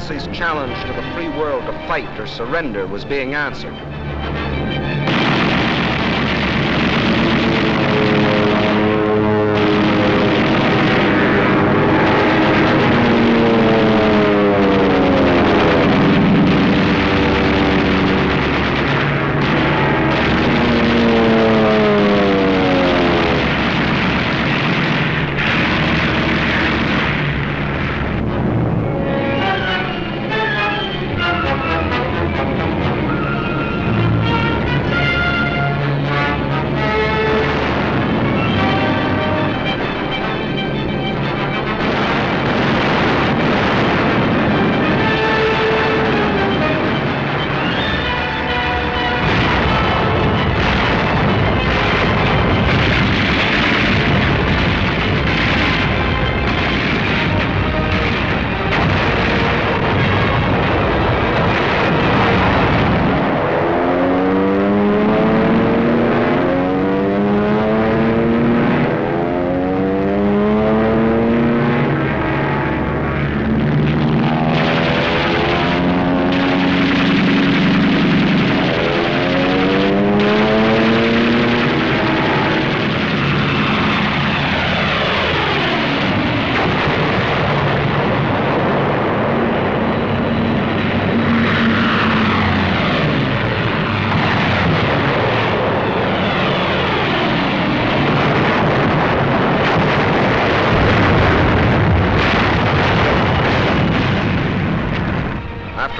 Nazis' challenge to the free world to fight or surrender was being answered.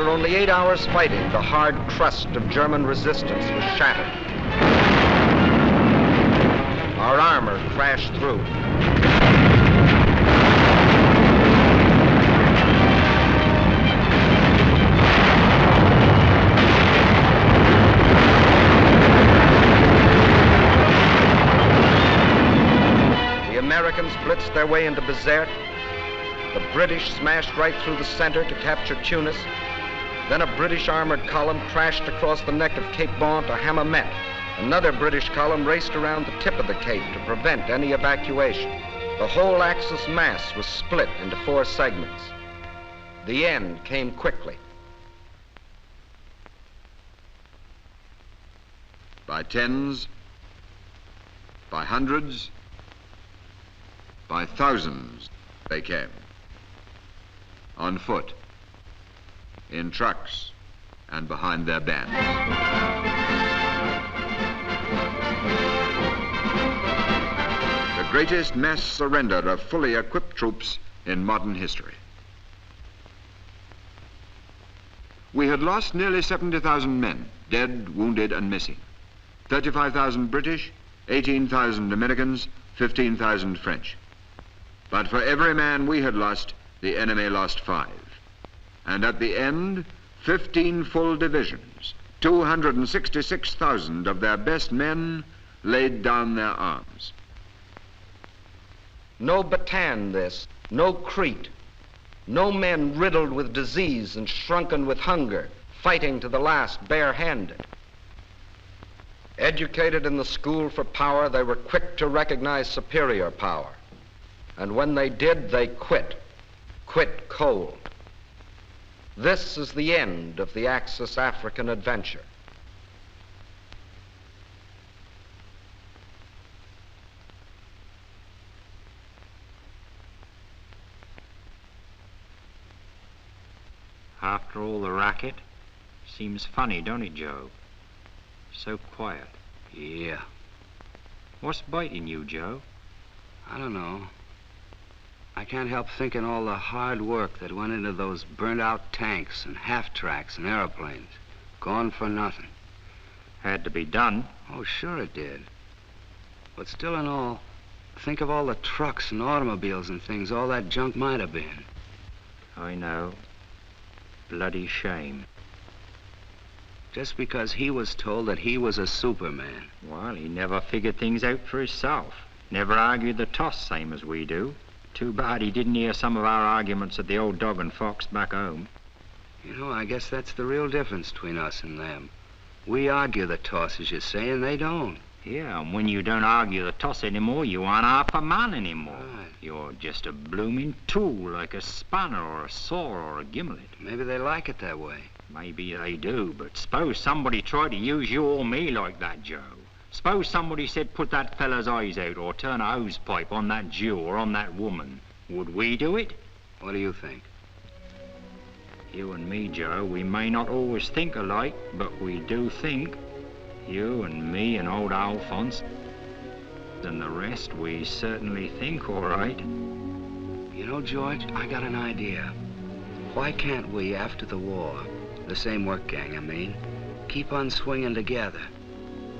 After only 8 hours fighting, the hard crust of German resistance was shattered. Our armor crashed through. The Americans blitzed their way into Bizerte. The British smashed right through the center to capture Tunis. Then a British armored column crashed across the neck of Cape Bon to Hammamet. Another British column raced around the tip of the cape to prevent any evacuation. The whole Axis mass was split into 4 segments. The end came quickly. By tens, by hundreds, by thousands they came. On foot, in trucks, and behind their bands. The greatest mass surrender of fully equipped troops in modern history. We had lost nearly 70,000 men, dead, wounded, and missing. 35,000 British, 18,000 Americans, 15,000 French. But for every man we had lost, the enemy lost 5. And at the end, 15 full divisions, 266,000 of their best men laid down their arms. No Bataan this, no Crete, no men riddled with disease and shrunken with hunger, fighting to the last barehanded. Educated in the school for power, they were quick to recognize superior power. And when they did, they quit cold. This is the end of the Axis African adventure. After all the racket, seems funny, don't it, Joe? So quiet. Yeah. What's biting you, Joe? I don't know. I can't help thinking all the hard work that went into those burnt-out tanks and half-tracks and airplanes. Gone for nothing. Had to be done. Oh, sure it did. But still in all, think of all the trucks and automobiles and things all that junk might have been. I know. Bloody shame. Just because he was told that he was a Superman. Well, he never figured things out for himself. Never argued the toss, same as we do. Too bad he didn't hear some of our arguments at the old Dog and Fox back home. You know, I guess that's the real difference between us and them. We argue the toss, as you say, and they don't. Yeah, and when you don't argue the toss anymore, you aren't half a man anymore. Right. You're just a blooming tool, like a spanner or a saw or a gimlet. Maybe they like it that way. Maybe they do, but suppose somebody tried to use you or me like that, Joe. Suppose somebody said put that fella's eyes out or turn a hose pipe on that Jew or on that woman. Would we do it? What do you think? You and me, Joe, we may not always think alike, but we do think. You and me and old Alphonse and the rest, we certainly think all right. You know, George, I got an idea. Why can't we, after the war, the same work gang, I mean, keep on swinging together?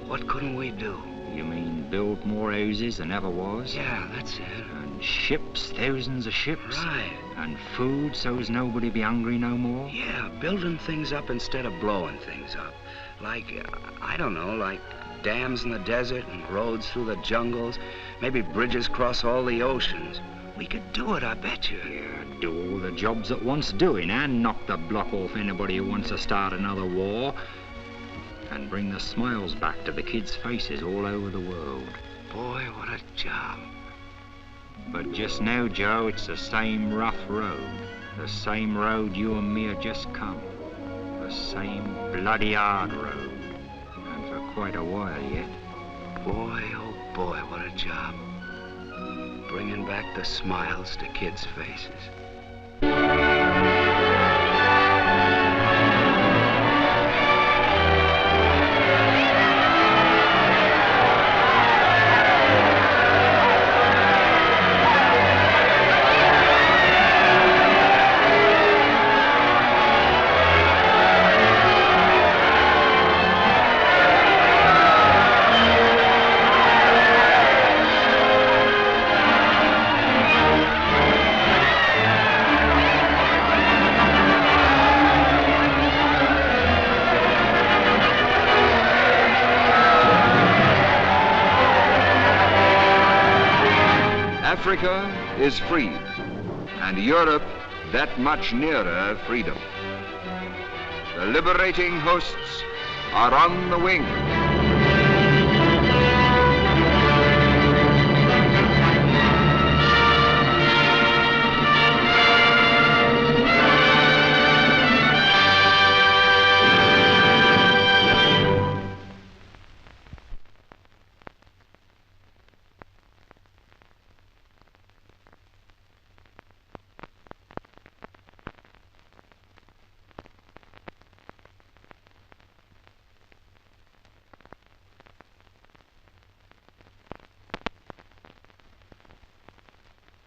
What couldn't we do? You mean build more houses than ever was? Yeah, that's it. And ships, thousands of ships? Right. And food so's nobody be hungry no more? Yeah, building things up instead of blowing things up. Like, I don't know, like dams in the desert and roads through the jungles. Maybe bridges across all the oceans. We could do it, I bet you. Yeah, do all the jobs that wants doing and knock the block off anybody who wants to start another war. And bring the smiles back to the kids' faces all over the world. Boy, what a job. But just now, Joe, it's the same rough road. The same road you and me have just come. The same bloody hard road. And for quite a while yet. Boy, oh boy, what a job. Bringing back the smiles to kids' faces. Africa is freed, and Europe that much nearer freedom. The liberating hosts are on the wing.